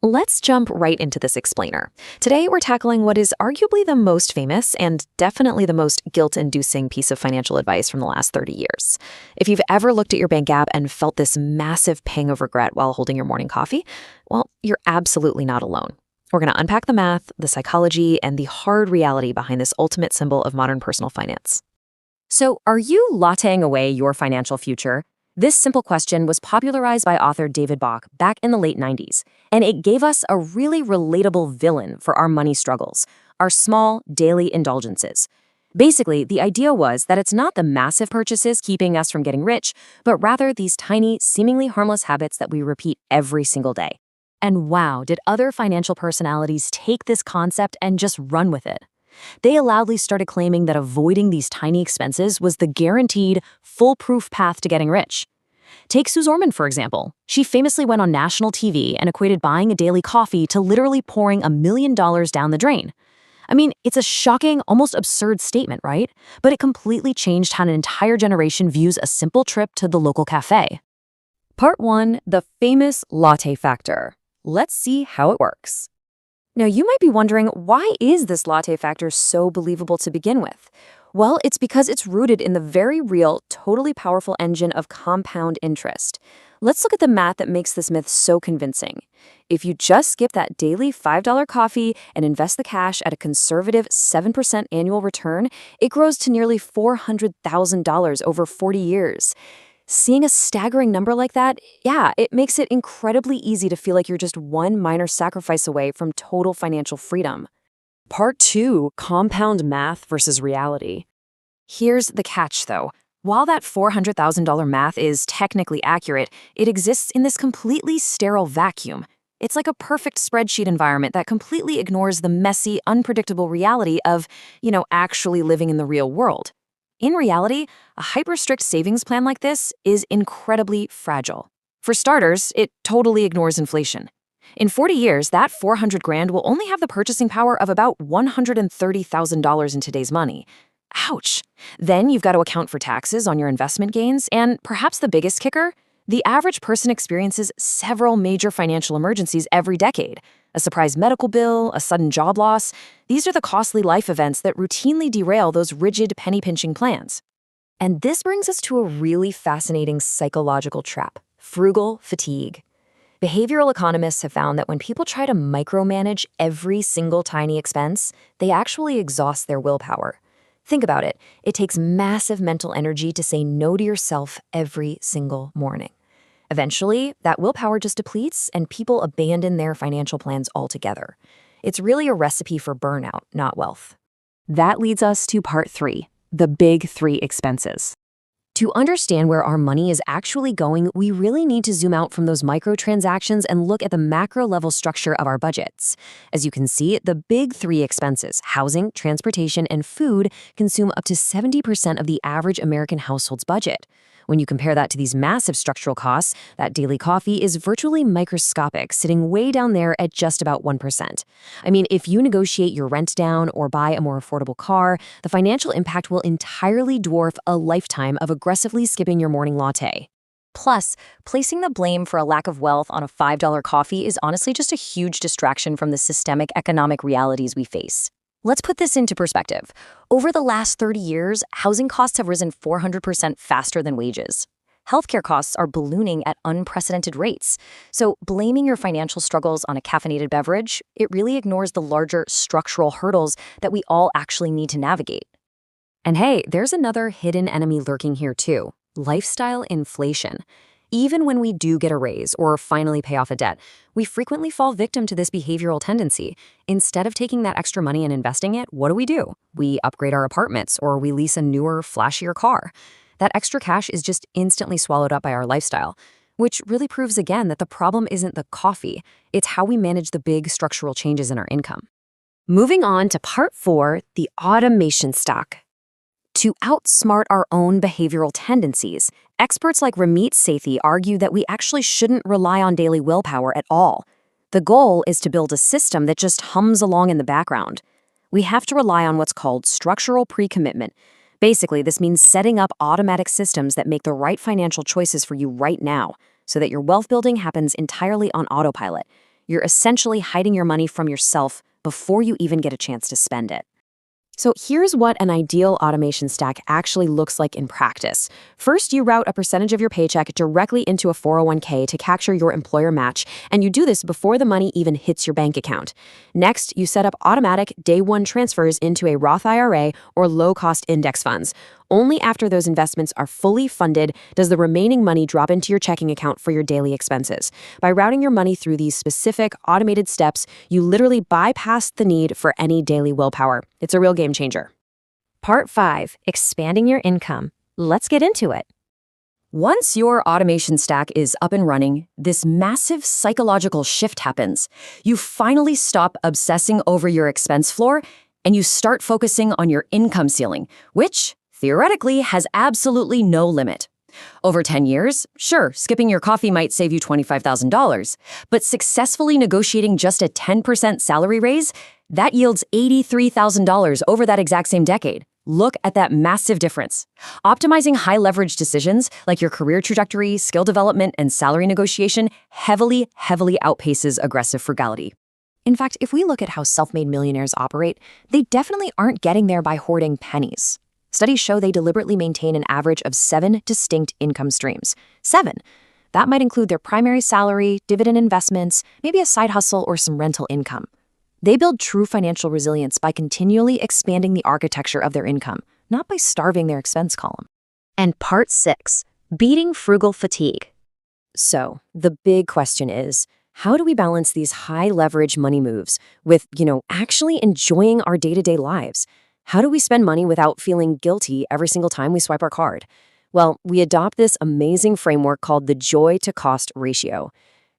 Let's jump right into this explainer. Today, we're tackling what is arguably the most famous and definitely the most guilt-inducing piece of financial advice from the last 30 years. If you've ever looked at your bank app and felt this massive pang of regret while holding your morning coffee, well, you're absolutely not alone. We're going to unpack the math, the psychology, and the hard reality behind this ultimate symbol of modern personal finance. So, are you latteing away your financial future? This simple question was popularized by author David Bach back in the late 90s, and it gave us a really relatable villain for our money struggles, our small, daily indulgences. Basically, the idea was that it's not the massive purchases keeping us from getting rich, but rather these tiny, seemingly harmless habits that we repeat every single day. And wow, did other financial personalities take this concept and just run with it. They loudly started claiming that avoiding these tiny expenses was the guaranteed, foolproof path to getting rich. Take Suze Orman, for example. She famously went on national TV and equated buying a daily coffee to literally pouring $1 million down the drain. I mean, it's a shocking, almost absurd statement, right? But it completely changed how an entire generation views a simple trip to the local cafe. Part 1, the famous latte factor. Let's see how it works. Now, you might be wondering, why is this latte factor so believable to begin with? Well, it's because it's rooted in the very real, totally powerful engine of compound interest. Let's look at the math that makes this myth so convincing. If you just skip that daily $5 coffee and invest the cash at a conservative 7% annual return, it grows to nearly $400,000 over 40 years. Seeing a staggering number like that, it makes it incredibly easy to feel like you're just one minor sacrifice away from total financial freedom. Part 2, compound math versus reality. Here's the catch, though. While that $400,000 math is technically accurate, it exists in this completely sterile vacuum. It's like a perfect spreadsheet environment that completely ignores the messy, unpredictable reality of, actually living in the real world. In reality, a hyper-strict savings plan like this is incredibly fragile. For starters, it totally ignores inflation. In 40 years, that $400,000 will only have the purchasing power of about $130,000 in today's money. Ouch! Then you've got to account for taxes on your investment gains, and perhaps the biggest kicker, the average person experiences several major financial emergencies every decade. A surprise medical bill, a sudden job loss. These are the costly life events that routinely derail those rigid penny-pinching plans. And this brings us to a really fascinating psychological trap: frugal fatigue. Behavioral economists have found that when people try to micromanage every single tiny expense, they actually exhaust their willpower. Think about it. It takes massive mental energy to say no to yourself every single morning. Eventually, that willpower just depletes and people abandon their financial plans altogether. It's really a recipe for burnout, not wealth. That leads us to part 3, the big 3 expenses. To understand where our money is actually going, we really need to zoom out from those microtransactions and look at the macro-level structure of our budgets. As you can see, the big 3 expenses, housing, transportation, and food, consume up to 70% of the average American household's budget. When you compare that to these massive structural costs, that daily coffee is virtually microscopic, sitting way down there at just about 1%. I mean, if you negotiate your rent down or buy a more affordable car, the financial impact will entirely dwarf a lifetime of aggressively skipping your morning latte. Plus, placing the blame for a lack of wealth on a $5 coffee is honestly just a huge distraction from the systemic economic realities we face. Let's put this into perspective. Over the last 30 years, housing costs have risen 400% faster than wages. Healthcare costs are ballooning at unprecedented rates. So blaming your financial struggles on a caffeinated beverage, it really ignores the larger structural hurdles that we all actually need to navigate. And hey, there's another hidden enemy lurking here too: lifestyle inflation. Even when we do get a raise or finally pay off a debt, we frequently fall victim to this behavioral tendency. Instead of taking that extra money and investing it, what do? We upgrade our apartments or we lease a newer, flashier car. That extra cash is just instantly swallowed up by our lifestyle, which really proves again that the problem isn't the coffee, it's how we manage the big structural changes in our income. Moving on to part 4, the automation stock. To outsmart our own behavioral tendencies, experts like Ramit Sethi argue that we actually shouldn't rely on daily willpower at all. The goal is to build a system that just hums along in the background. We have to rely on what's called structural pre-commitment. Basically, this means setting up automatic systems that make the right financial choices for you right now, so that your wealth building happens entirely on autopilot. You're essentially hiding your money from yourself before you even get a chance to spend it. So here's what an ideal automation stack actually looks like in practice. First, you route a percentage of your paycheck directly into a 401k to capture your employer match, and you do this before the money even hits your bank account. Next, you set up automatic day-one transfers into a Roth IRA or low-cost index funds. Only after those investments are fully funded does the remaining money drop into your checking account for your daily expenses. By routing your money through these specific automated steps, you literally bypass the need for any daily willpower. It's a real game changer. Part 5. Expanding your income. Let's get into it. Once your automation stack is up and running, this massive psychological shift happens. You finally stop obsessing over your expense floor and you start focusing on your income ceiling, which theoretically has absolutely no limit. Over 10 years, sure, skipping your coffee might save you $25,000, but successfully negotiating just a 10% salary raise, that yields $83,000 over that exact same decade. Look at that massive difference. Optimizing high-leverage decisions like your career trajectory, skill development, and salary negotiation heavily outpaces aggressive frugality. In fact, if we look at how self-made millionaires operate, they definitely aren't getting there by hoarding pennies. Studies show they deliberately maintain an average of 7 distinct income streams. 7. That might include their primary salary, dividend investments, maybe a side hustle or some rental income. They build true financial resilience by continually expanding the architecture of their income, not by starving their expense column. And Part 6. Beating frugal fatigue. So, the big question is, how do we balance these high-leverage money moves with, actually enjoying our day-to-day lives? How do we spend money without feeling guilty every single time we swipe our card? Well, we adopt this amazing framework called the joy-to-cost ratio.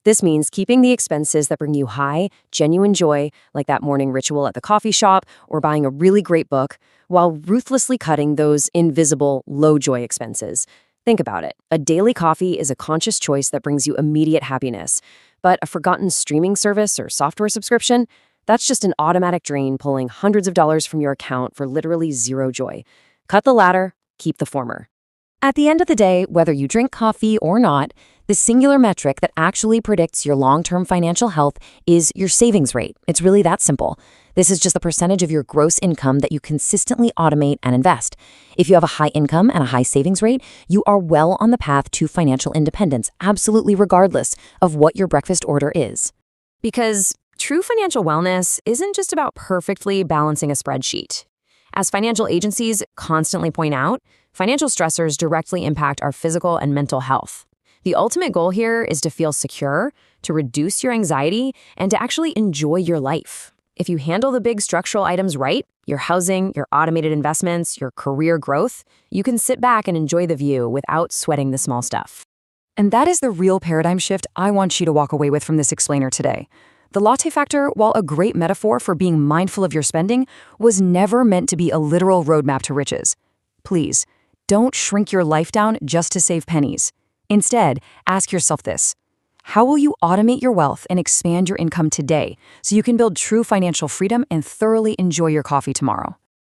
This means keeping the expenses that bring you high, genuine joy, like that morning ritual at the coffee shop or buying a really great book, while ruthlessly cutting those invisible, low-joy expenses. Think about it. A daily coffee is a conscious choice that brings you immediate happiness. But a forgotten streaming service or software subscription? That's just an automatic drain pulling hundreds of dollars from your account for literally zero joy. Cut the latter, keep the former. At the end of the day, whether you drink coffee or not, the singular metric that actually predicts your long-term financial health is your savings rate. It's really that simple. This is just the percentage of your gross income that you consistently automate and invest. If you have a high income and a high savings rate, you are well on the path to financial independence, absolutely regardless of what your breakfast order is. Because true financial wellness isn't just about perfectly balancing a spreadsheet. As financial agencies constantly point out, financial stressors directly impact our physical and mental health. The ultimate goal here is to feel secure, to reduce your anxiety, and to actually enjoy your life. If you handle the big structural items right, your housing, your automated investments, your career growth, you can sit back and enjoy the view without sweating the small stuff. And that is the real paradigm shift I want you to walk away with from this explainer today. The latte factor, while a great metaphor for being mindful of your spending, was never meant to be a literal roadmap to riches. Please, don't shrink your life down just to save pennies. Instead, ask yourself this: how will you automate your wealth and expand your income today so you can build true financial freedom and thoroughly enjoy your coffee tomorrow?